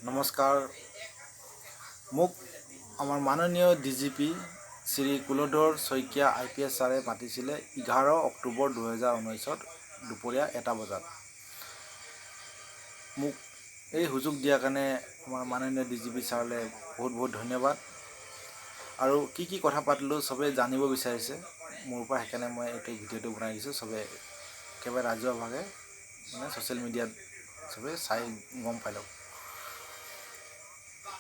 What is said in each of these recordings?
নমস্কাৰ। মোক আমাৰ মাননীয় ডিজিপি শ্ৰী কুলধৰ শইকীয়া IPS ছাৰে মাতিছিলে 11 অক্টোবৰ 2019 দুপৰীয়া 1 বজাত। মোক এই সুযোগ দিয়াৰ কাৰণে আমাৰ মাননীয় ডিজিপি ছাৰলৈ বহুত ধন্যবাদ। আৰু কি কথা পাতিলোঁ চবে জানিব বিচাৰিছে মোৰ পৰা, সেইকাৰণে মই এইটো ভিডিঅ'টো বনাই দিছোঁ। চবে একেবাৰে ৰাজহুৱাভাৱে মানে ছ'চিয়েল মিডিয়াত চবে চাই গম পাই লওক।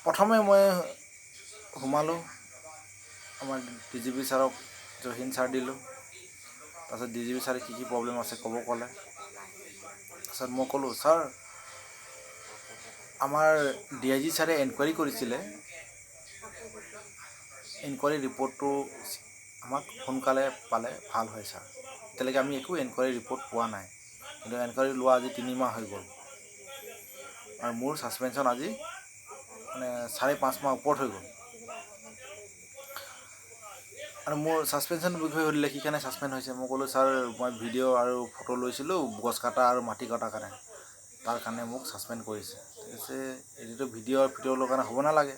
প্ৰথমে মই সোমালোঁ, আমাৰ ডিজিপি ছাৰক জহিন ছাৰ দিলোঁ। তাৰপিছত ডিজিপি ছাৰে কি প্ৰব্লেম আছে ক'ব ক'লে। তাৰপিছত মই ক'লোঁ, ছাৰ আমাৰ DIG ছাৰে এনকুৱাৰী কৰিছিলে, এনকুৱাৰী ৰিপৰ্টটো আমাক সোনকালে পালে ভাল হয় ছাৰ। এতিয়ালৈকে আমি একো এনকুৱাৰী ৰিপৰ্ট পোৱা নাই, কিন্তু এনকুৱাৰী লোৱা আজি 3 মাহ হৈ গ'ল আৰু মোৰ ছাছপেনশ্যন আজি মানে 5.5 মাহ ওপৰত হৈ গ'ল। আৰু মোৰ ছাছপেনশ্যনৰ বিষয়ে সুধিলে কি কাৰণে ছাছপেণ্ড হৈছে। মই ক'লোঁ, ছাৰ মই ভিডিঅ' আৰু ফটো লৈছিলোঁ গছ কটা আৰু মাটি কটাৰ কাৰণে, তাৰ কাৰণে মোক ছাছপেণ্ড কৰিছে। কৈছে এইটোতো ভিডিঅ' আৰু ফটো লোৱাৰ কাৰণে হ'ব নালাগে,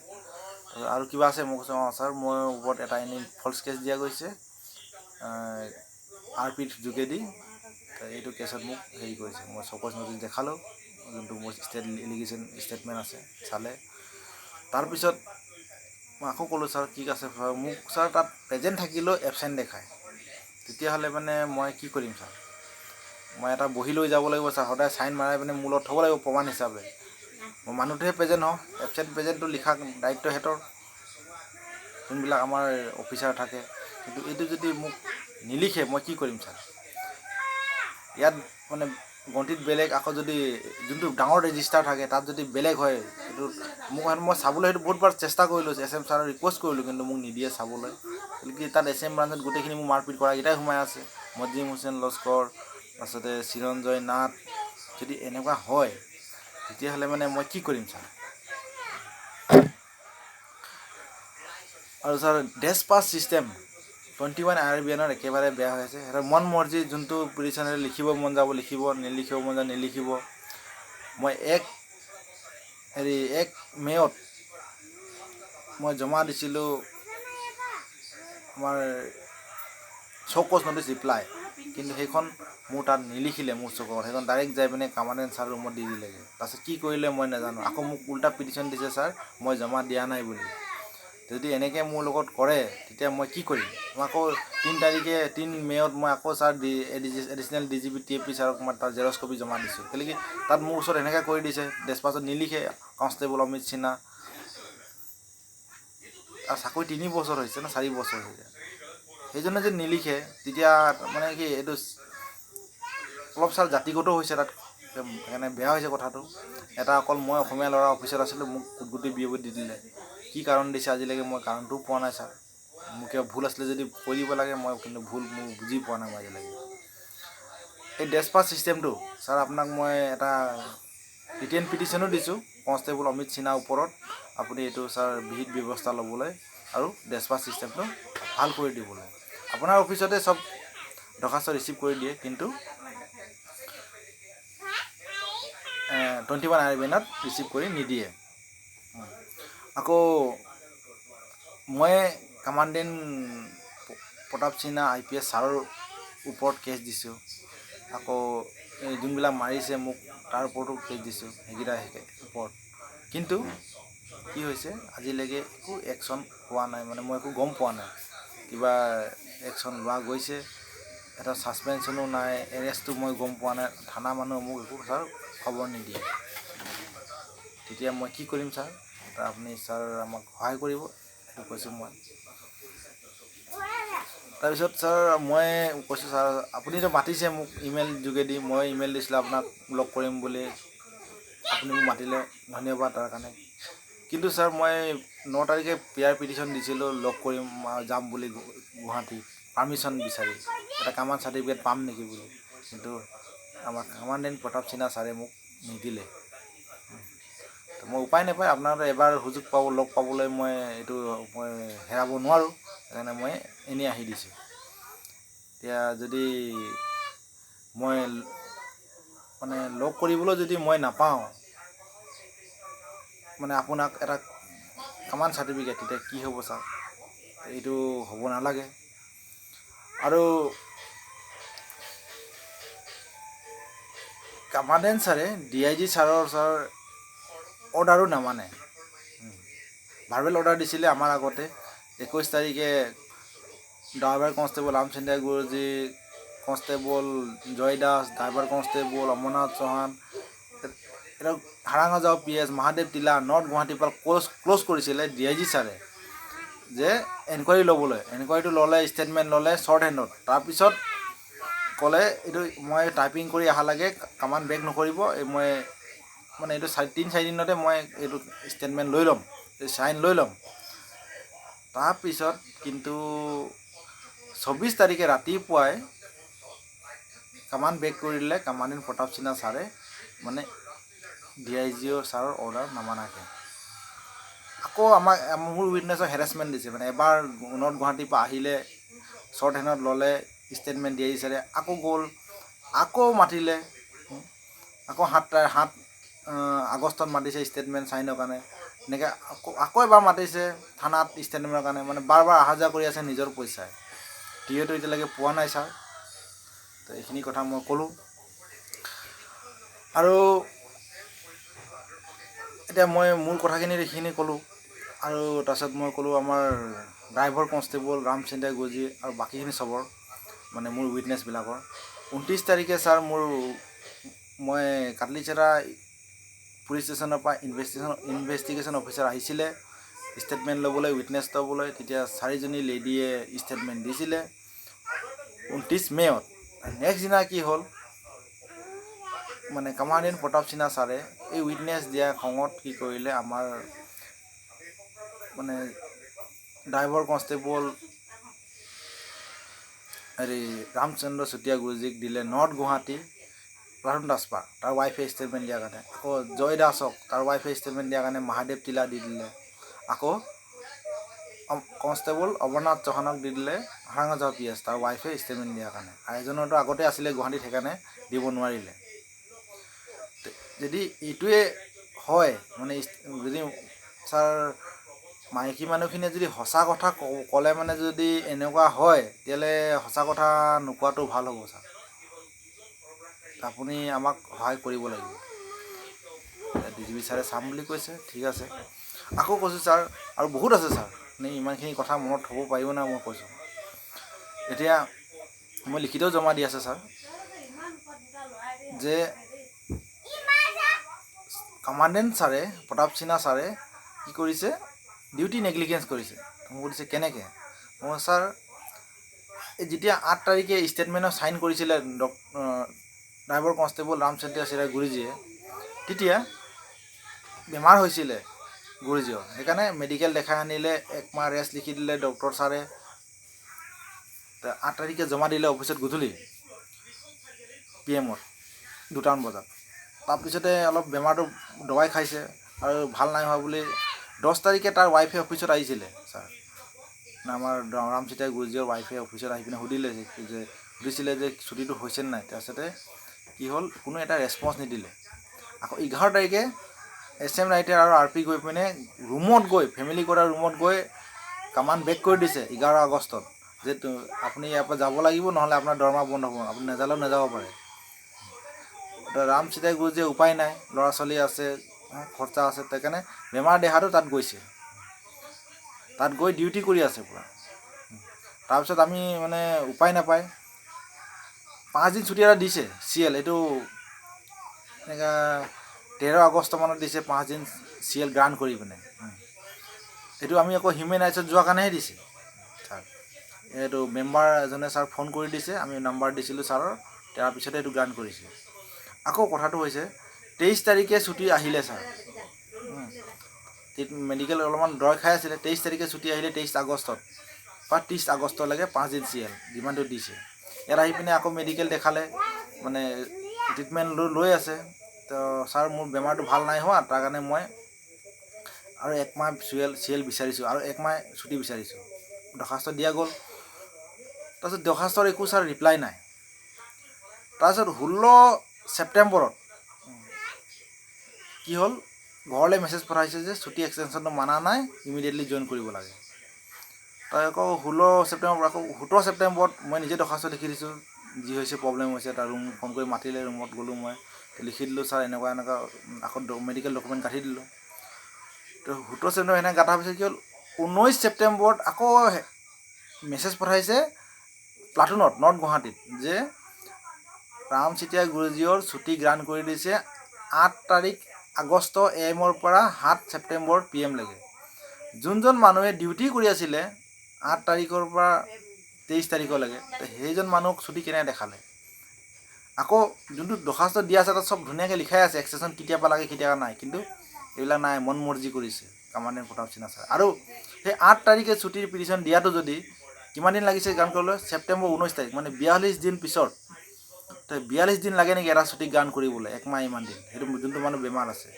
আৰু কিবা আছে। মই কৈছোঁ, অঁ ছাৰ মোৰ ওপৰত এটা এনেই ফল্ছ কেছ দিয়া গৈছে RPৰ যোগেদি, এইটো কেছত মোক হেৰি কৰিছে। মই চকজ নটিচ দেখালোঁ, যোনটো মোৰ এলিগেশ্যন ষ্টেটমেণ্ট আছে চালে। তাৰপিছত মই আকৌ ক'লোঁ, ছাৰ ঠিক আছে, মোক ছাৰ তাত প্ৰেজেণ্ট থাকিলেও এবচেণ্ট দেখায়, তেতিয়াহ'লে মানে মই কি কৰিম ছাৰ? মই এটা বহি লৈ যাব লাগিব ছাৰ, সদায় চাইন মাৰাই পিনে মোৰ লগত থ'ব লাগিব প্ৰমাণ হিচাপে। মই মানুহটোহে প্ৰেজেণ্ট হওঁ, এবচেণ্ট প্ৰেজেণ্টটো লিখা দায়িত্ব সিহঁতৰ, যোনবিলাক আমাৰ অফিচাৰ থাকে। কিন্তু এইটো যদি মোক নিলিখে মই কি কৰিম ছাৰ? ইয়াত মানে গণতিত বেলেগ, আকৌ যদি যোনটো ডাঙৰ ৰেজিষ্টাৰ থাকে তাত যদি বেলেগ হয়, সেইটো মই চাবলৈ সেইটো বহুতবাৰ চেষ্টা কৰিলোঁ, SM ছাৰক ৰিকুৱেষ্ট কৰিলোঁ, কিন্তু মোক নিদিয়ে চাবলৈ। কি তাত SM ব্ৰাঞ্চত গোটেইখিনি মোৰ মাৰপিট কৰাকেইটাই সোমাই আছে, মজিম হুছেইন লস্কৰ, তাৰপিছতে চিৰঞ্জয় নাথ। যদি এনেকুৱা হয় তেতিয়াহ'লে মানে মই কি কৰিম ছাৰ? আৰু ছাৰ ডেছপাছ ছিষ্টেম 21 IRBNৰ একেবাৰে বেয়া হৈ আছে। সিহঁতৰ মন মৰ্জি, যোনটো পিটিশ্যনেৰে লিখিব মন যাব লিখিব, নিলিখিব মন যাব নিলিখিব। মই 1 মে'ত মই জমা দিছিলোঁ আমাৰ চকজ নটিচ ৰিপ্লাই, কিন্তু সেইখন মোৰ তাত নিলিখিলে, মোৰ চকুত সেইখন ডাইৰেক্ট যাই পিনে কামাণ্ডেণ্ট ছাৰ ৰুমত দি দিলেগৈ। তাৰপিছত কি কৰিলে মই নাজানো, আকৌ মোক উল্টা পিটিশ্যন দিছে ছাৰ মই জমা দিয়া নাই বুলি। যদি এনেকৈ মোৰ লগত কৰে তেতিয়া মই কি কৰিম? মই আকৌ 3 মে'ত মই আকৌ ছাৰ এডিচনেল ডিজিপি TFP ছাৰক মই তাত জেৰক্স কপি জমা দিছোঁ। কেলৈ তাত মোৰ ওচৰত এনেকৈ কৰি দিছে, ডেছপাছত নিলিখে কনষ্টেবল অমিত সিনহা। আৰু চাকৰি 3 বছৰ হৈছে না 4 বছৰ হৈছে, সেইজনে যদি নিলিখে তেতিয়া মানে কি এইটো অলপ ছাৰ জাতিগত হৈছে তাত, সেইকাৰণে বেয়া হৈছে কথাটো। এটা অকল মই অসমীয়া ল'ৰা অফিচত আছিলোঁ, মোক কুটকুটি বিয়পি দি দিলে। কি কাৰণ দিছে আজিলৈকে মই কাৰণটোও পোৱা নাই ছাৰ। মোৰ কিবা ভুল আছিলে যদি কৈ দিব লাগে, মই কিন্তু ভুল মোৰ বুজি পোৱা নাই মই আজিলৈকে। এই ডেছপাছ ছিষ্টেমটো ছাৰ আপোনাক মই এটা ৰিটেন পিটিশ্যনো দিছোঁ কনষ্টেবল অমিত সিনহাৰ ওপৰত। আপুনি এইটো ছাৰ বিহিত ব্যৱস্থা ল'বলৈ আৰু ডেছপাছ ছিষ্টেমটো ভাল কৰি দিবলৈ। আপোনাৰ অফিচতে চব দৰখাস্ত ৰিচিভ কৰি দিয়ে, কিন্তু 21 IRBNত ৰিচিভ কৰি নিদিয়ে। আকৌ মই কামাণ্ডেণ্ট প্ৰতাপ সিনহা IPS ছাৰৰ ওপৰত কেছ দিছোঁ। আকৌ এই যোনবিলাক মাৰিছে মোক তাৰ ওপৰতো কেছ দিছোঁ, সেইকেইটাৰ ওপৰত। কিন্তু কি হৈছে আজিলৈকে একো একশ্যন হোৱা নাই, মানে মই একো গম পোৱা নাই কিবা একশ্যন লোৱা গৈছে। এটা ছাছপেনশ্যনো নাই, এৰেষ্টটো মই গম পোৱা নাই, থানা মানুহে মোক একো ছাৰ খবৰ নিদিয়ে। তেতিয়া মই কি কৰিম ছাৰ? আপুনি ছাৰ আমাক সহায় কৰিব, সেইটো কৈছোঁ মই। তাৰপিছত ছাৰ মই কৈছোঁ, ছাৰ আপুনিতো মাতিছে মোক ইমেইল যোগেদি, মই ইমেইল দিছিলোঁ আপোনাক লগ কৰিম বুলি, আপুনি মোক মাতিলে ধন্যবাদ তাৰ কাৰণে। কিন্তু ছাৰ মই 9 তাৰিখে PR পিটিশ্যন দিছিলোঁ লগ কৰিম যাম বুলি গুৱাহাটী, পাৰ্মিশ্যন বিচাৰি এটা কামাণ্ড চাৰ্টিফিকেট পাম নেকি বুলি, কিন্তু আমাৰ কামাণ্ডেণ্ট প্ৰতাপ সিনহা ছাৰে মোক নিদিলে। মই উপায় নাপায়, আপোনাক এবাৰ সুযোগ লগ পাবলৈ মই এইটো মই হেৰাব নোৱাৰোঁ, সেইকাৰণে মই এনেই আহি দিছোঁ। এতিয়া যদি মই মানে লগ কৰিবলৈ যদি মই নাপাওঁ, মানে আপোনাক এটা কমান চাৰ্টিফিকেট, তেতিয়া কি হ'ব ছাৰ? এইটো হ'ব নালাগে। আৰু কামাণ্ডেণ্ট ছাৰে DIG ছাৰ অৰ্ডাৰো নামানে। ভাৰ্বেল অৰ্ডাৰ দিছিলে আমাৰ আগতে 21 তাৰিখে driver constable Ramchandra Guruji, constable Joy Das, driver constable Amarnath Chauhan, এটা হাৰাঙাজাও PS মহাদেৱ তিলা নৰ্থ গুৱাহাটীৰ পৰা ক্ল'জ কৰিছিলে DIG ছাৰে যে এনকুৱাৰী ল'বলৈ। এনকুৱাৰীটো ল'লে, ষ্টেটমেণ্ট ল'লে শ্বৰ্ট হেণ্ডত। তাৰপিছত ক'লে এইটো মই টাইপিং কৰি অহালৈকে কামান বেক নকৰিব, মই মানে এইটো 3-4 দিনতে মই এইটো ষ্টেটমেণ্ট লৈ ল'ম, চাইন লৈ ল'ম। তাৰপিছত কিন্তু 24 তাৰিখে ৰাতিপুৱাই কামান বেক কৰি দিলে কামাণ্ডেণ্ট প্ৰতাপ সিনহা ছাৰে, মানে DIG ছাৰৰ অৰ্ডাৰ নামানাকৈ। আকৌ মোৰ উইটনেছক হেৰাছমেণ্ট দিছে। মানে এবাৰ নৰ্থ গুৱাহাটীৰ পৰা আহিলে, শ্বৰ্ট হেণ্ডত ল'লে ষ্টেটমেণ্ট DIG ছাৰে, আকৌ গ'ল, আকৌ মাতিলে, আকৌ 7 আগষ্টত মাতিছে ষ্টেটমেণ্ট চাইনৰ কাৰণে। এনেকৈ আকৌ এবাৰ মাতিছে থানাত ষ্টেটমেণ্টৰ কাৰণে। মানে বাৰ অহা যোৱা কৰি আছে নিজৰ পইচাই। টিঅ'টো এতিয়ালৈকে পোৱা নাই ছাৰ। তো এইখিনি কথা মই ক'লোঁ। আৰু এতিয়া মই মোৰ কথাখিনি এইখিনি ক'লোঁ। আৰু তাৰপিছত মই ক'লোঁ আমাৰ ড্ৰাইভাৰ কনষ্টেবল ৰামচন্দ্ৰ গুৰুজী আৰু বাকীখিনি চবৰ, মানে মোৰ উইটনেছবিলাকৰ 29 তাৰিখে ছাৰ মই কাটলিচেৰা পুলিচ ষ্টেচনৰ পৰা ইনভেষ্টিগেশ্যন অফিচাৰ আহিছিলে ষ্টেটমেণ্ট ল'বলৈ, উইটনেছ ল'বলৈ। তেতিয়া 4জনী লেডিয়ে ষ্টেটমেণ্ট দিছিলে 29 মে'ত। নেক্সট দিনা কি হ'ল, মানে কামাণ্ডেণ্ট প্ৰতাপ সিনহা ছাৰে এই উইটনেছ দিয়া খঙত কি কৰিলে, আমাৰ মানে ড্ৰাইভাৰ কনষ্টেবল ৰামচন্দ্ৰ চুতীয়া গুৰুজীক দিলে নৰ্থ গুৱাহাটী প্ৰধান দাসপা, তাৰ ৱাইফে ষ্টেটমেণ্ট দিয়াৰ কাৰণে। আকৌ জয় দাসক তাৰ ৱাইফে ষ্টেটমেণ্ট দিয়াৰ কাৰণে মহাদেৱ তিলা দি দিলে। আকৌ কনষ্টেবল অমৰনাথ চৌহানক দি দিলে হাৰাঙাজাও PS, তাৰ ৱাইফে ষ্টেটমেণ্ট দিয়াৰ কাৰণে। আৰু এজনৰতো আগতে আছিলে গুৱাহাটীত, সেইকাৰণে দিব নোৱাৰিলে। যদি এইটোৱে হয়, মানে যদি ছাৰ মাইকী মানুহখিনিয়ে যদি সঁচা কথা ক'লে, মানে যদি এনেকুৱা হয়, তেতিয়াহ'লে সঁচা কথা নোকোৱাটো ভাল হ'ব ছাৰ। আপুনি আমাক সহায় কৰিব লাগিব। DGP ছাৰে চাম বুলি কৈছে, ঠিক আছে। আকৌ কৈছোঁ ছাৰ, আৰু বহুত আছে ছাৰ, আপুনি ইমানখিনি কথা মনত থ'ব পাৰিব নাই মই কৈছোঁ। এতিয়া মই লিখিতও জমা দি আছে ছাৰ, যে কামাণ্ডেণ্ট ছাৰে প্ৰতাপ সিনহা ছাৰে কি কৰিছে, ডিউটি নেগলিজেঞ্চ কৰিছে। মোক সুধিছে কেনেকৈ? মই ছাৰ এই যেতিয়া 8 তাৰিখে ষ্টেটমেণ্টত চাইন কৰিছিলে ড্ৰাইভাৰ কনষ্টেবল ৰামচন্দ্ৰ গুৰুজীয়ে, তেতিয়া বেমাৰ হৈছিলে গুৰুজীৰ, সেইকাৰণে মেডিকেল দেখাই আনিলে, 1 মাহ ৰেষ্ট লিখি দিলে ডক্টৰ ছাৰে। 8 তাৰিখে জমা দিলে অফিচত গধূলি PM-ত 2টামান বজাত। তাৰপিছতে অলপ বেমাৰটো দবাই খাইছে আৰু ভাল নাই হোৱা বুলি 10 তাৰিখে তাৰ ৱাইফে অফিচত আহিছিলে ছাৰ, আমাৰ ৰামচন্দ্ৰ গুৰুজীৰ ৱাইফে অফিচত আহি পিনে সুধিছিলে যে ছুটিটো হৈছে নাই। তাৰপিছতে কি হ'ল, কোনো এটা ৰেছপন্স নিদিলে। আকৌ 11 তাৰিখে SM ৰাইটাৰ আৰু RP গৈ পিনে ৰুমত গৈ, ফেমিলি কোৱাৰ্টাৰ ৰুমত গৈ কামান বেক কৰি দিছে 11 আগষ্টত, যে আপুনি ইয়াৰ পৰা যাব লাগিব, নহ'লে আপোনাৰ দৰমহা বন্ধ হ'ব, আপুনি নেযালেও নেযাব পাৰে। ৰামচন্দ্ৰ গুৰুজীয়ে উপায় নাই, ল'ৰা ছোৱালী আছে, খৰচা আছে, সেইকাৰণে বেমাৰ দেহাটো তাত গৈছে, তাত গৈ ডিউটি কৰি আছে পূৰা। তাৰপিছত আমি মানে উপায় নাপায় 5 দিন ছুটি এটা দিছে CL, এইটো এনেকৈ 13 আগষ্ট মানত দিছে 5 দিন CL গ্ৰাণ্ট কৰি পিনে। এইটো আমি আকৌ হিউমেন ৰাইটছত যোৱাৰ কাৰণেহে দিছে ছাৰ। এইটো মেম্বাৰ এজনে ছাৰ ফোন কৰি দিছে, আমি নাম্বাৰ দিছিলোঁ ছাৰৰ, তাৰপিছতে এইটো গ্ৰাণ্ট কৰিছে। আকৌ কথাটো হৈছে 23 তাৰিখে ছুটি আহিলে ছাৰ, মেডিকেল অলপমান দৰৱ খাই আছিলে। 23 তাৰিখে ছুটি আহিলে 23 আগষ্টত, বা 30 আগষ্টলৈকে 5 দিন CL যিমানটো দিছে। ইয়াত আহি পিনে আকৌ মেডিকেল দেখালে, মানে ট্ৰিটমেণ্ট লৈ আছে। তো ছাৰ মোৰ বেমাৰটো ভাল নাই হোৱা, তাৰ কাৰণে মই আৰু 1 মাহ CL বিচাৰিছোঁ, আৰু 1 মাহ ছুটি বিচাৰিছোঁ। দৰখাস্ত দিয়া গ'ল। তাৰপিছত দৰখাস্তৰ একো ছাৰ ৰিপ্লাই নাই। তাৰপিছত 16 ছেপ্টেম্বৰত কি হ'ল, ঘৰলৈ মেছেজ পঠাইছে যে ছুটি এক্সটেনশ্যনটো মানা নাই, ইমিডিয়েটলি জইন কৰিব লাগে। তাই আকৌ 17 ছেপ্টেম্বৰত মই নিজে দৰ্খাস্ত লিখি দিছোঁ, যি হৈছে প্ৰব্লেম হৈছে। তাৰ ৰুম ফোন কৰি মাতিলে, ৰুমত গ'লোঁ, মই লিখি দিলোঁ ছাৰ এনেকুৱা আকৌ মেডিকেল ডকুমেণ্ট গাঁঠি দিলোঁ। তো 17 ছেপ্টেম্বৰ এনেকৈ গাঁঠাৰ পিছত কি হ'ল, 19 ছেপ্টেম্বৰত আকৌ মেছেজ পঠাইছে প্লাটুনত, নৰ্থ গুৱাহাটীত, যে ৰাম চেতিয়া গুৰুজীৰ ছুটি গ্ৰাণ্ট কৰি দিছে 8 তাৰিখ আগষ্ট AM পৰা 7 ছেপ্টেম্বৰ PM লৈকে। যোনজন মানুহে ডিউটি কৰি আছিলে 8 তাৰিখৰ পৰা 23 তাৰিখলৈকে, সেইজন মানুহক ছুটি কেনেকৈ দেখালে? আকৌ যোনটো দৰ্খাস্ত দিয়া আছে তাত চব ধুনীয়াকৈ লিখাই আছে এক্সটেনশ্যন কেতিয়াবা লাগে কেতিয়াবা নাই, কিন্তু এইবিলাক নাই, মন মৰ্জি কৰিছে কামাণ্ডেণ্ট প্ৰতাপ সিনহা ছাৰ। আৰু সেই 8 তাৰিখে ছুটিৰ পিটিশ্যন দিয়াটো যদি কিমান দিন লাগিছে গ্ৰাণ্ট কৰিবলৈ, ছেপ্টেম্বৰ 19 তাৰিখ, মানে 42 দিন পিছত। তো 42 দিন লাগে নেকি এটা ছুটি গ্ৰাণ্ট কৰিবলৈ, একমাহ ইমান দিন, সেইটো যোনটো মানুহ বেমাৰ আছে।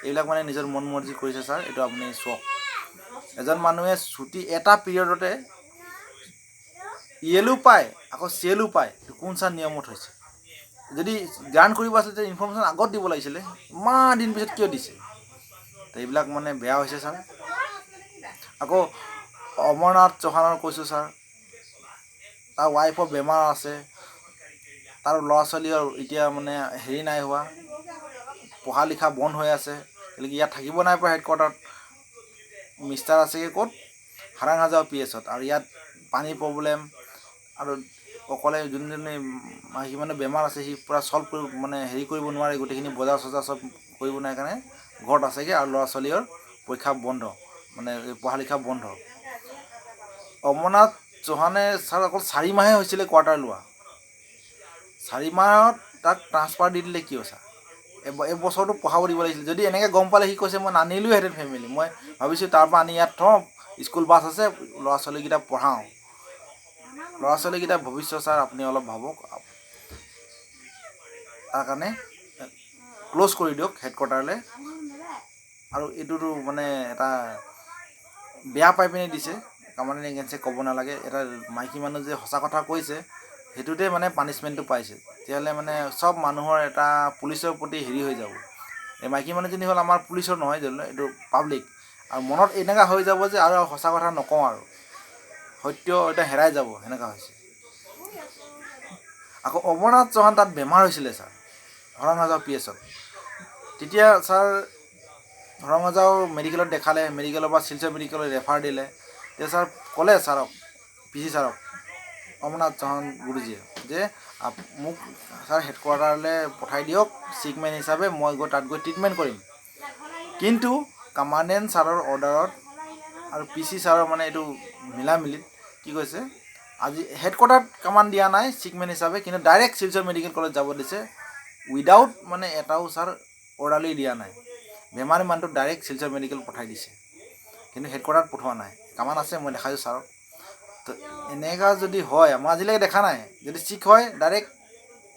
এইবিলাক মানে নিজৰ মন মৰ্জি কৰিছে ছাৰ, এইটো আপুনি চাওক। এজন মানুহে ছুটি এটা পিৰিয়ডতে ELও পায়, আকৌ CLও পায়, এইটো কোন ছাৰ নিয়মত হৈছে? যদি গ্ৰাণ্ট কৰিব আছিলে তেতিয়া ইনফৰ্মেশ্যন আগত দিব লাগিছিলে, ইমান দিন পিছত কিয় দিছে? তো এইবিলাক মানে বেয়া হৈছে ছাৰ। আকৌ অমৰনাথ চৌহানৰ কৈছোঁ ছাৰ, তাৰ ৱাইফৰ বেমাৰ আছে, তাৰ ল'ৰা ছোৱালীৰ এতিয়া মানে হেৰি নাই হোৱা, পঢ়া লিখা বন্ধ হৈ আছে, গতিকে ইয়াত থাকিব নাই পৰা হেডকোৱাৰ্টাৰত। মিষ্টাৰ আছেগৈ ক'ত, হাৰাং হাজোৱা PSত। আৰু ইয়াত পানীৰ প্ৰব্লেম, আৰু অকলে যোনজনী মাইকী মানুহ বেমাৰ আছে, সি পূৰা চল্ভ কৰিব মানে হেৰি কৰিব নোৱাৰে, গোটেইখিনি বজাৰ চজাৰ চব কৰিব নোৱাৰে কাৰণে ঘৰত আছেগৈ। আৰু ল'ৰা ছোৱালীৰ পৰীক্ষা বন্ধ, মানে পঢ়া লিখা বন্ধ। অমৰনাথ চৌহানে ছাৰ অকল 4 মাহে হৈছিলে কোৱাৰ্টাৰ লোৱা, 4 মাহত তাক ট্ৰান্সফাৰ দি দিলে কিয় ছাৰ? এবছৰটো পঢ়াব দিব লাগিছিল। যদি এনেকৈ গম পালে, সি কৈছে মই নানিলোহেঁতেন ফেমিলি, মই ভাবিছোঁ তাৰপৰা আনি ইয়াত থওঁ, স্কুল বাছ আছে, ল'ৰা ছোৱালীকেইটা পঢ়াওঁ। ল'ৰা ছোৱালীকেইটা ভৱিষ্যত ছাৰ আপুনি অলপ ভাবক। তাৰ কাৰণে ক্ল'জ কৰি দিয়ক হেডকোৱাৰ্টাৰলৈ। আৰু এইটোতো মানে এটা বেয়া পাই পিনে দিছে, কামাণ্ডেণ্ট এগেইনষ্টে ক'ব নালাগে। এটা মাইকী মানুহ যে সঁচা কথা কৈছে, সেইটোতে মানে পানিছমেণ্টটো পাইছে। তেতিয়াহ'লে মানে চব মানুহৰ এটা পুলিচৰ প্ৰতি হেৰি হৈ যাব। এই মাইকী মানুহজনী হ'ল আমাৰ পুলিচৰ নহয় জানো, এইটো পাব্লিক। আৰু মনত এনেকুৱা হৈ যাব যে আৰু সঁচা কথা নকওঁ, আৰু সত্য এটা হেৰাই যাব, সেনেকুৱা হৈছে। আকৌ অমৰনাথ চৌহান তাত বেমাৰ হৈছিলে ছাৰ, হাৰাং হাজোৱা PSত। তেতিয়া ছাৰ হাৰাং হাজোৱা মেডিকেলত দেখালে, মেডিকেলৰ পৰা শিলচৰ মেডিকেলত ৰেফাৰ দিলে। তেতিয়া ছাৰ ক'লে ছাৰক, PC ছাৰক, অমৰনাথ চৌহান গুৰুজীয়ে, যে মোক ছাৰ হেডকোৱাৰ্টাৰলৈ পঠাই দিয়ক ছিকমেন হিচাপে, মই গৈ তাত গৈ ট্ৰিটমেণ্ট কৰিম। কিন্তু কামাণ্ডেণ্ট ছাৰৰ অৰ্ডাৰত আৰু PC ছাৰৰ মানে এইটো মিলামিলিত কি কৈছে, আজি হেডকোৱাৰ্টাৰত কামাণ্ড দিয়া নাই ছিকমেন হিচাপে, কিন্তু ডাইৰেক্ট শিলচৰ মেডিকেল কলেজ যাব দিছে, উইদাউট মানে এটাও ছাৰ অৰ্ডাৰলি দিয়া নাই। বেমাৰী মানুহটোক ডাইৰেক্ট শিলচৰ মেডিকেল পঠাই দিছে, কিন্তু হেডকোৱাৰ্টাৰত পঠোৱা নাই। কামান আছে, মই দেখাইছোঁ ছাৰক। তো এনেকুৱা যদি হয়, মই আজিলৈকে দেখা নাই, যদি চিক হয় ডাইৰেক্ট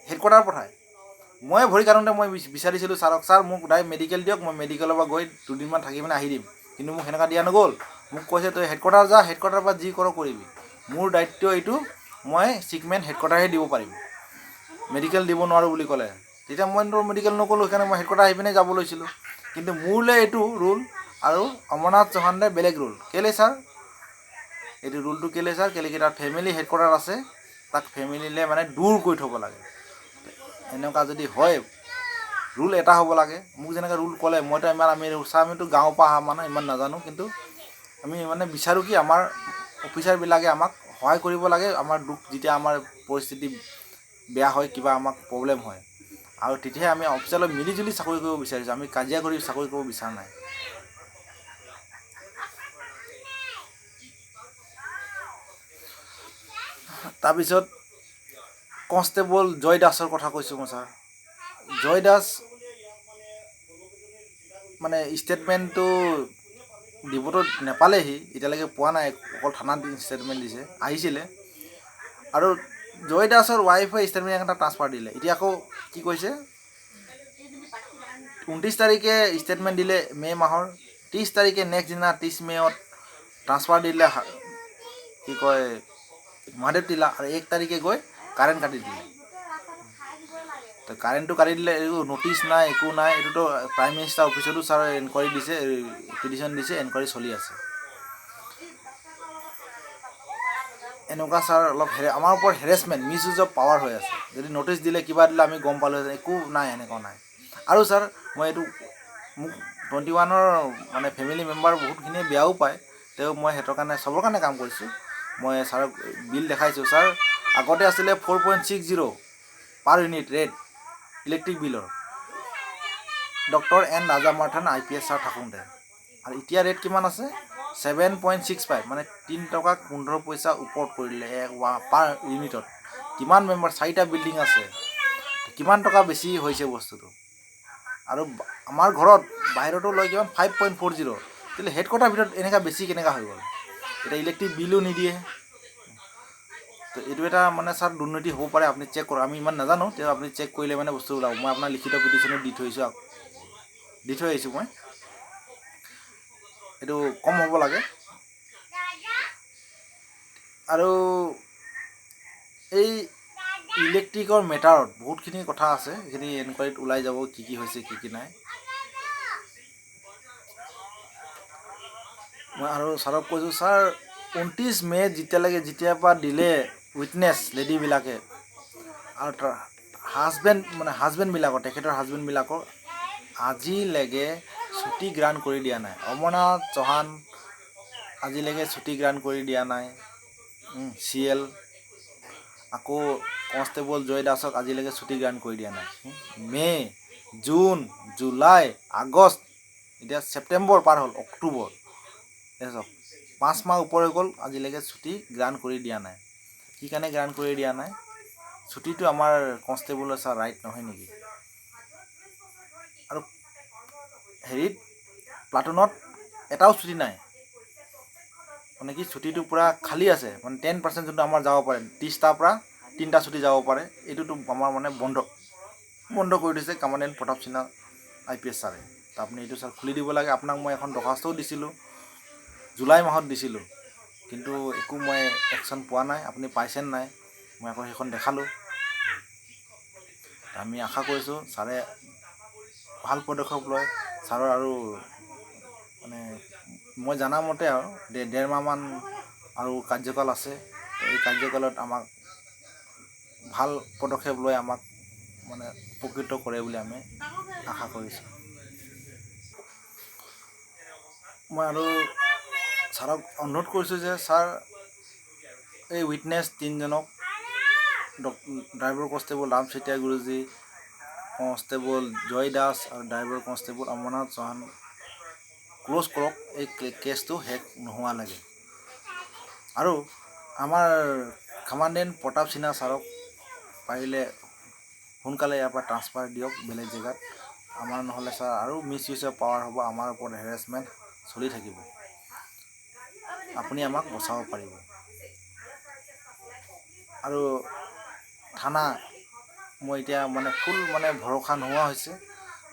হেডকোৱাৰ্টাৰ পঠায়। মই ভৰি কাৰোঁতে মই বিচাৰিছিলোঁ ছাৰক, ছাৰ মোক ডাইৰেক্ট মেডিকেল দিয়ক, মই মেডিকেলৰ পৰা গৈ 2 দিনমান থাকি পিনে আহি দিম। কিন্তু মোক সেনেকুৱা দিয়া নগ'ল। মোক কৈছে তই হেডকোৱাৰ্টাৰ যা, হেডকোৱাৰ্টাৰৰ পৰা যি কৰ কৰিবি, মোৰ দায়িত্ব এইটো, মই ছিকমেন হেডকোৱাৰ্টাৰহে দিব পাৰিম, মেডিকেল দিব নোৱাৰোঁ বুলি ক'লে। তেতিয়া মইতো মেডিকেল নগ'লোঁ, সেইকাৰণে মই হেডকোৱাৰ্টাৰ আহি পিনে যাব লৈছিলোঁ। কিন্তু মোৰলৈ এইটো ৰুল, আৰু অমৰনাথ চৌহানলৈ বেলেগ ৰুল। কেলৈ ছাৰ এইটো ৰুলটো কেলৈ ছাৰ? কেলৈ কি তাৰ ফেমিলি হেডকোৱাৰ্টাৰ আছে, তাক ফেমিলিলৈ মানে দূৰ কৰি থ'ব লাগে। এনেকুৱা যদি হয়, ৰুল এটা হ'ব লাগে। মোক যেনেকৈ ৰুল ক'লে, মইতো ইমান আমিতো গাঁৱৰ পৰা অহা মানুহ, ইমান নাজানো। কিন্তু আমি মানে বিচাৰোঁ কি, আমাৰ অফিচাৰবিলাকে আমাক সহায় কৰিব লাগে। আমাৰ দুখ যেতিয়া আমাৰ পৰিস্থিতি বেয়া হয়, কিবা আমাক প্ৰব্লেম হয়, আৰু তেতিয়াহে আমি অফিচাৰৰ মিলিজুলি চাকৰি কৰিব বিচাৰিছোঁ, আমি কাজিয়া কৰি চাকৰি কৰিব বিচৰা নাই। তাৰপিছত কনষ্টেবল জয় দাসৰ কথা কৈছোঁ মই ছাৰ। জয় দাস মানে ষ্টেটমেণ্টটো দিবতো নেপালেহি, এতিয়ালৈকে পোৱা নাই, অকল থানাত ষ্টেটমেণ্ট দিছে, আহিছিলে। আৰু জয় দাসৰ ৱাইফে ষ্টেটমেণ্ট এটা ট্ৰান্সফাৰ দিলে। এতিয়া আকৌ কি কৈছে, 29 তাৰিখে ষ্টেটমেণ্ট দিলে মে' মাহৰ, 30 তাৰিখে নেক্সট দিনা 30 মে'ত ট্ৰান্সফাৰ দিলে, কি কয় মহাদেৱ তিলা, আৰু 1 তাৰিখে গৈ কাৰেণ্ট কাটি দিলে। তো কাৰেণ্টটো কাটি দিলে, একো নটিচ নাই, একো নাই। এইটোতো প্ৰাইম মিনিষ্টাৰ অফিচতো ছাৰ এনকুৱাৰী দিছে, পিটিশ্যন দিছে, এনকুৱাৰী চলি আছে। এনেকুৱা ছাৰ অলপ আমাৰ ওপৰত harassment, miss use of power হৈ আছে। যদি নটিচ দিলে, কিবা দিলে আমি গম পালোঁ, একো নাই, এনেকুৱা নাই। আৰু ছাৰ মই এইটো মোক 21ৰ মানে ফেমিলি মেম্বাৰ বহুতখিনিয়ে বেয়াও পায়, তেওঁ মই সিহঁতৰ কাৰণে চবৰ কাৰণে কাম কৰিছোঁ। মই ছাৰক বিল দেখাইছোঁ। ছাৰ আগতে আছিলে 4.60 পাৰ ইউনিট ৰেট ইলেক্ট্ৰিক বিলৰ, ডক্টৰ এন ৰাজামাৰ্থন IPS ছাৰ থাকোঁতে। আৰু এতিয়া ৰেট কিমান আছে? 7.65, মানে 3 টকা 15 পইচা ওপৰত কৰি দিলে পাৰ ইউনিটত। কিমান মেম্বাৰ, 4টা বিল্ডিং আছে, কিমান টকা বেছি হৈছে বস্তুটো। আৰু আমাৰ ঘৰত বাহিৰতো লয় কিমান 5.40, কিন্তু হেডকোৱাৰ্টাৰ ভিতৰত এনেকুৱা বেছি কেনেকুৱা হৈ গ'ল? এতিয়া ইলেক্ট্ৰিক বিলো নিদিয়ে। তো এইটো এটা মানে ছাৰ দুৰ্নীতি হ'ব পাৰে, আপুনি চেক কৰক। আমি ইমান নাজানো, তেওঁ আপুনি চেক কৰিলে মানে বস্তু ওলাব। মই আপোনাৰ লিখিত পিটিশ্যনত দি থৈ আহিছোঁ মই। এইটো কম হ'ব লাগে। আৰু এই ইলেক্ট্ৰিকৰ মেটাৰত বহুতখিনি কথা আছে, সেইখিনি এনকুৱাৰীত ওলাই যাব, কি কি হৈছে, কি কি নাই। মই আৰু ছাৰক কৈছোঁ, ছাৰ 29 মে'ত যেতিয়াৰ পৰা দিলে উইটনেছ লেডিবিলাকে, আৰু তাৰ হাজবেণ্ডবিলাকৰ, তেখেতৰ হাজবেণ্ডবিলাকৰ আজিলৈকে ছুটি গ্ৰাণ্ট কৰি দিয়া নাই। অমৰনাথ চৌহান আজিলৈকে ছুটি গ্ৰাণ্ট কৰি দিয়া নাই। CL আকৌ কনষ্টেবল জয় দাসক আজিলৈকে ছুটি গ্ৰাণ্ট কৰি দিয়া নাই। মে', জুন, জুলাই, আগষ্ট, এতিয়া ছেপ্টেম্বৰ পাৰ হ'ল, অক্টোবৰ, 5 মাহ ওপৰ হৈ গ'ল, আজিলৈকে ছুটি গ্ৰাণ্ট কৰি দিয়া নাই। কি কাৰণে গ্ৰাণ্ট কৰি দিয়া নাই? ছুটিটো আমাৰ কনষ্টেবলৰ ছাৰ ৰাইট নহয় নেকি? আৰু হেৰিত প্লাটুনত এটাও ছুটি নাই, মানে কি ছুটিটো পূৰা খালী আছে, মানে 10% যোনটো আমাৰ যাব পাৰে, 30টাৰ পৰা 3টা ছুটি যাব পাৰে, এইটোতো আমাৰ মানে বন্ধ কৰি দিছে কামাণ্ডেণ্ট প্ৰতাপ সিনহা IPS ছাৰে। তো আপুনি এইটো ছাৰ খুলি দিব লাগে। আপোনাক মই এখন দৰখাস্তও দিছিলোঁ, জুলাই মাহত দিছিলোঁ, কিন্তু একো মই একশ্যন পোৱা নাই। আপুনি পাইছে নাই? মই আকৌ সেইখন দেখালোঁ। আমি আশা কৰিছোঁ ছাৰে ভাল পদক্ষেপ লয়। ছাৰৰ আৰু মানে মই জানামতে আৰু 1.5 মাহমান আৰু কাৰ্যকাল আছে। এই কাৰ্যকালত আমাক ভাল পদক্ষেপ লৈ আমাক মানে উপকৃত কৰে বুলি আমি আশা কৰিছোঁ। মই আৰু ছাৰক অনুৰোধ কৰিছোঁ যে ছাৰ, এই উইটনেছ 3জনক, driver constable Ram Chetia Guruji, constable Joy Das আৰু driver constable Amarnath Chauhan close কৰক। এই কেছটো শেষ নোহোৱালৈকে। আৰু আমাৰ কামাণ্ডেণ্ট প্ৰতাপ সিনহা ছাৰক পাৰিলে সোনকালে ইয়াৰ পৰা ট্ৰান্সফাৰ দিয়ক বেলেগ জেগাত। আমাৰ নহ'লে ছাৰ আৰু মিছ ইউজ অফ পাৱাৰ হ'ব, আমাৰ ওপৰত হেৰেছমেণ্ট চলি থাকিব। আপুনি আমাক বচাব পাৰিব। আৰু থানা মই এতিয়া মানে ফুল মানে ভৰসা নোহোৱা হৈছে।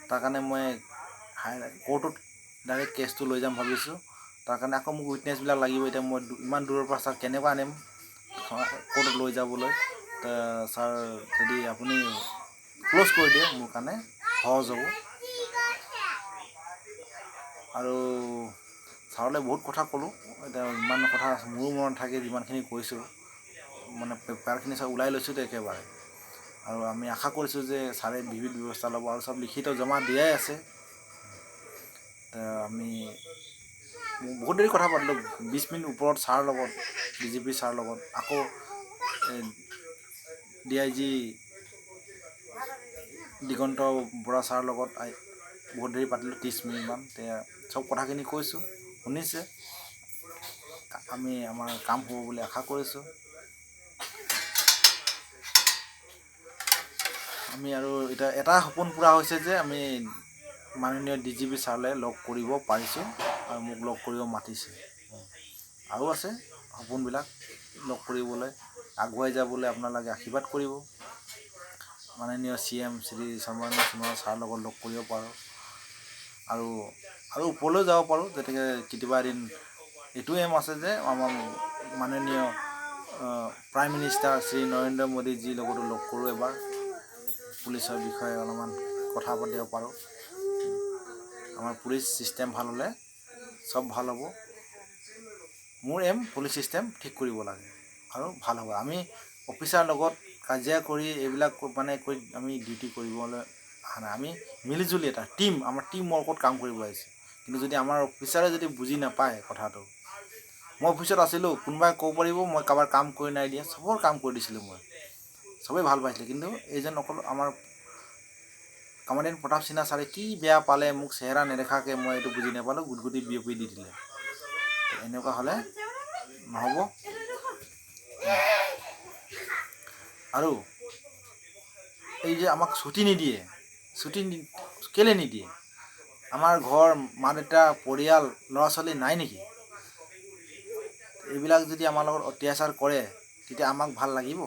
তাৰ কাৰণে মই কোৰ্টত ডাইৰেক্ট কেছটো লৈ যাম ভাবিছোঁ। তাৰ কাৰণে আকৌ মোক উইটনেছবিলাক লাগিব। এতিয়া মই ইমান দূৰৰ পৰা ছাৰ কেনেকুৱা আনিম কোৰ্টত লৈ যাবলৈ? ছাৰ যদি আপুনি ক্ল'জ কৰি দিয়ে, মোৰ কাৰণে সহজ হ'ব। আৰু ছাৰলৈ বহুত কথা ক'লোঁ, এতিয়া ইমান কথা মোৰো মনত থাকে, যিমানখিনি কৈছোঁ মানে পেপাৰখিনি ছাৰ ওলাই লৈছোঁ একেবাৰে। আৰু আমি আশা কৰিছোঁ যে ছাৰে বিহিত ব্যৱস্থা ল'ব। আৰু চব লিখিত জমা দিয়াই আছে। আমি বহুত দেৰি কথা পাতিলোঁ, 20 মিনিট ওপৰত ছাৰৰ লগত, DGP ছাৰৰ লগত, আকৌ DIG দিগন্ত বৰা ছাৰৰ লগত বহুত দেৰি পাতিলোঁ, 30 মিনিটমান। চব কথাখিনি কৈছোঁ, শুনিছে। আমাৰ কাম হ'ব বুলি আশা কৰিছোঁ। আমি আৰু এতিয়া এটা সপোন পূৰা হৈছে যে আমি মাননীয় DGP ছাৰলৈ লগ কৰিব পাৰিছোঁ, আৰু মোক লগ কৰিব মাতিছে। আৰু আছে সপোনবিলাক লগ কৰিবলৈ, আগুৱাই যাবলৈ আপোনালোকে আশীৰ্বাদ কৰিব। মাননীয় CM শ্ৰী সৰ্বানন্দ সোণোৱাল ছাৰৰ লগত লগ কৰিব পাৰোঁ, আৰু ওপৰলৈও যাব পাৰোঁ। গতিকে কেতিয়াবা এদিন এইটো এম আছে যে আমাৰ মাননীয় প্ৰাইম মিনিষ্টাৰ শ্ৰী নৰেন্দ্ৰ মোদীজীৰ লগতো লগ কৰোঁ এবাৰ। পুলিচৰ বিষয়ে অলপমান কথা পাতিব পাৰোঁ। আমাৰ পুলিচ ছিষ্টেম ভাল হ'লে চব ভাল হ'ব। মোৰ এম পুলিচ ছিষ্টেম ঠিক কৰিব লাগে আৰু ভাল হ'ব। আমি অফিচাৰ লগত কাজিয়া কৰি এইবিলাক মানে কৰি আমি ডিউটি কৰিবলৈ অহা নাই। আমি মিলিজুলি এটা টিম, আমাৰ টিম ৱৰ্কত কাম কৰিব আহিছোঁ। কিন্তু যদি আমাৰ অফিচাৰে যদি বুজি নাপায় কথাটো, মই অফিচত আছিলোঁ, কোনোবাই ক'ব পাৰিব মই কাৰোবাৰ কাম কৰি নাই দিয়া, চবৰ কাম কৰি দিছিলোঁ মই, চবেই ভাল পাইছিলে। কিন্তু এইজন অকল আমাৰ কমাণ্ডেণ্ট প্ৰতাপ সিনহা ছাৰে কি বেয়া পালে, মোক চেহেৰা নেদেখাকৈ মই এইটো বুজি নাপালোঁ, গুটগুটি বিয়পি দি দিলে। এনেকুৱা হ'লে নহ'ব। আৰু এই যে আমাক ছুটি নিদিয়ে, ছুটি কেলৈ নিদিয়ে? আমাৰ ঘৰ মা দেউতা পৰিয়াল ল'ৰা ছোৱালী নাই নেকি? এইবিলাক যদি আমাৰ লগত অত্যাচাৰ কৰে তেতিয়া আমাক ভাল লাগিব?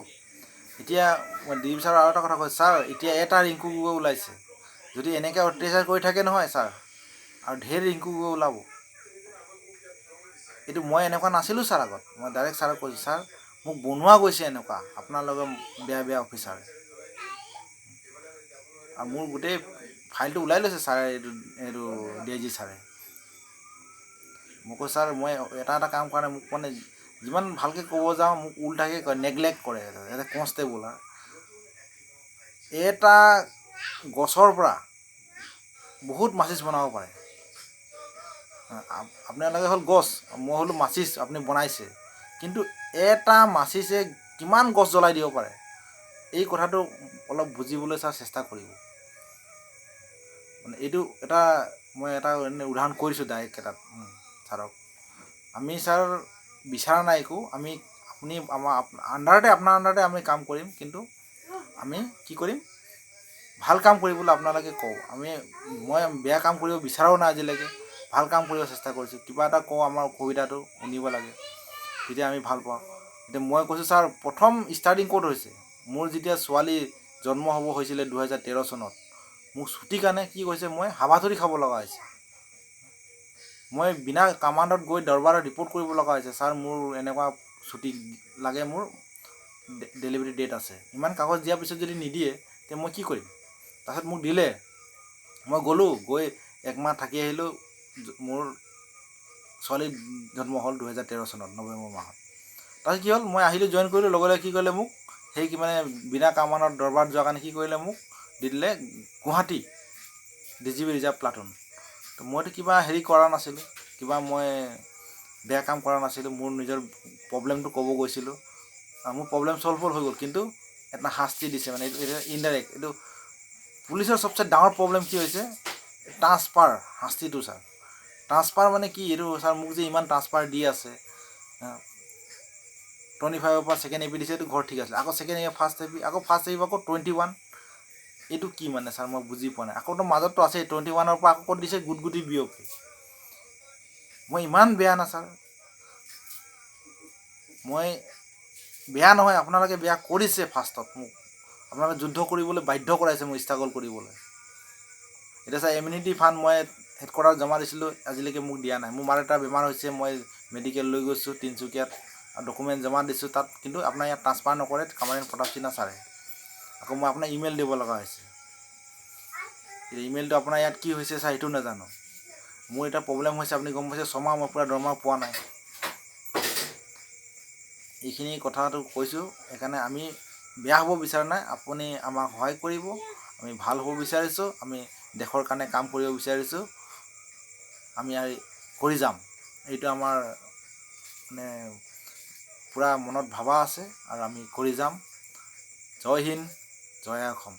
এতিয়া মই ডিএম ছাৰৰ আৰু এটা কথা কৈছোঁ, ছাৰ এতিয়া এটা ৰিংকু গগৈ ওলাইছে, যদি এনেকৈ অত্যাচাৰ কৰি থাকে নহয় ছাৰ, আৰু ঢেৰ ৰিংকু গগৈ ওলাব। এইটো মই এনেকুৱা নাছিলোঁ ছাৰ আগত, মই ডাইৰেক্ট ছাৰক কৈছোঁ, ছাৰ মোক বনোৱা গৈছে এনেকুৱা আপোনালোকৰ বেয়া বেয়া অফিচাৰ। আৰু মোৰ গোটেই ফাইলটো ওলাই লৈছে ছাৰে, এইটো DIG ছাৰে। মই কৈছোঁ ছাৰ মই এটা কাম কৰা নাই, মোক মানে যিমান ভালকৈ ক'ব যাওঁ মোক উল্টাকৈ কয়, নেগলেক্ট কৰে। এটা কনষ্টেবল এটা গছৰ পৰা বহুত মাচিছ বনাব পাৰে। আপোনালোকে হ'ল গছ, মই হ'লোঁ মাচিছ, আপুনি বনাইছে, কিন্তু এটা মাচিছে কিমান গছ জ্বলাই দিব পাৰে, এই কথাটো অলপ বুজিবলৈ ছাৰ চেষ্টা কৰিব। মানে এইটো এটা মই এটা উদাহৰণ কৰিছোঁ ডাইৰেক্ট এটাত ছাৰক। আমি ছাৰ বিচৰা নাই একো, আমি আপুনি আমাৰ আণ্ডাৰতে, আপোনাৰ আণ্ডাৰতে আমি কাম কৰিম, কিন্তু আমি কি কৰিম, ভাল কাম কৰিবলৈ আপোনালোকে কওঁ। মই বেয়া কাম কৰিব বিচৰাও নাই আজিলৈকে, ভাল কাম কৰিব চেষ্টা কৰিছোঁ। কিবা এটা কওঁ, আমাৰ অসুবিধাটো শুনিব লাগে, তেতিয়া আমি ভাল পাওঁ। এতিয়া মই কৈছোঁ ছাৰ প্ৰথম ষ্টাৰ্টিং ক'ত হৈছে, মোৰ যেতিয়া ছোৱালী জন্ম হ'ব হৈছিলে 2013 চনত, মোক ছুটিৰ কাৰণে কি কৈছে, মই হাবাথুৰি খাব লগা হৈছে। মই বিনা কামাণ্ডত গৈ দৰবাৰত ৰিপৰ্ট কৰিব লগা হৈছে, ছাৰ মোৰ এনেকুৱা ছুটি লাগে, মোৰ ডেলিভাৰী ডেট আছে। ইমান কাগজ দিয়াৰ পিছত যদি নিদিয়ে তেতিয়া মই কি কৰিম? তাৰপিছত মোক দিলে, মই গ'লোঁ, গৈ একমাহ থাকি আহিলোঁ। মোৰ ছোৱালী জন্ম হ'ল 2013 চনত নৱেম্বৰ মাহত। তাৰপিছত কি হ'ল, মই আহিলোঁ, জইন কৰিলোঁ, লগে লগে কি কৰিলে মোক, সেই মানে বিনা কামানত দৰবাৰত যোৱাৰ কাৰণে কি কৰিলে, মোক দি দিলে গুৱাহাটী DGB ৰিজাৰ্ভ প্লাটুন। তো মইতো কিবা হেৰি কৰা নাছিলোঁ, কিবা মই বেয়া কাম কৰা নাছিলোঁ, মোৰ নিজৰ প্ৰব্লেমটো ক'ব গৈছিলোঁ, মোৰ প্ৰব্লেম চল্ভ হৈ গ'ল। কিন্তু এটা শাস্তি দিছে, মানে এইটো ইনডাইৰেক্ট। এইটো পুলিচৰ চবচে ডাঙৰ প্ৰব্লেম কি হৈছে, ট্ৰান্সফাৰ শাস্তিটো ছাৰ। ট্ৰান্সফাৰ মানে কি, এইটো ছাৰ মোক যে ইমান ট্ৰান্সফাৰ দি আছে, 25ৰ পৰা ছেকেণ্ড এপি দিছে, এইটো ঘৰ ঠিক আছিলে, আকৌ ছেকেণ্ড এপি ফাৰ্ষ্ট এপি, আকৌ ফাৰ্ষ্ট এপি আকৌ 21, এইটো কি মানে ছাৰ, মই বুজি পোৱা নাই। আকৌতো মাজততো আছেই 21ৰ পৰা আকৌ ক'ত দিছে, গুটগুটি বিয়পি। মই ইমান বেয়া না ছাৰ, মই বেয়া নহয়, আপোনালোকে বেয়া কৰিছে। ফাৰ্ষ্টত মোক আপোনালোকে যুদ্ধ কৰিবলৈ বাধ্য কৰাইছে, মোক ষ্ট্ৰাগল কৰিবলৈ। এতিয়া ছাৰ ইমিউনিটি ফাণ্ড মই হেডকোৱাৰ্টাৰত জমা দিছিলোঁ, আজিলৈকে মোক দিয়া নাই। মোৰ মা দেউতাৰ বেমাৰ হৈছে, মই মেডিকেল লৈ গৈছোঁ তিনিচুকীয়াত, ডকুমেণ্ট জমা দিছোঁ তাত, কিন্তু আপোনাৰ ইয়াত ট্ৰান্সফাৰ নকৰে কমাণ্ডেণ্ট প্ৰতাপ সিনহা ছাৰে। আকৌ মই আপোনাৰ ইমেইল দিব লগা হৈছে, ইমেইলটো আপোনাৰ ইয়াত কি হৈছে ছাৰ সেইটো নাজানো। মোৰ এটা প্ৰব্লেম হৈছে, আপুনি গম পাইছে, 6 মাহ মই পূৰা দৰমহা পোৱা নাই। এইখিনি কথাটো কৈছোঁ, সেইকাৰণে আমি বেয়া হ'ব বিচৰা নাই, আপুনি আমাক সহায় কৰিব, আমি ভাল হ'ব বিচাৰিছোঁ, আমি দেশৰ কাৰণে কাম কৰিব বিচাৰিছোঁ, আমি কৰি যাম। এইটো আমাৰ মানে পূৰা মনত ভাবা আছে, আৰু আমি কৰি যাম। জয় হিন্দ, জয় অসম।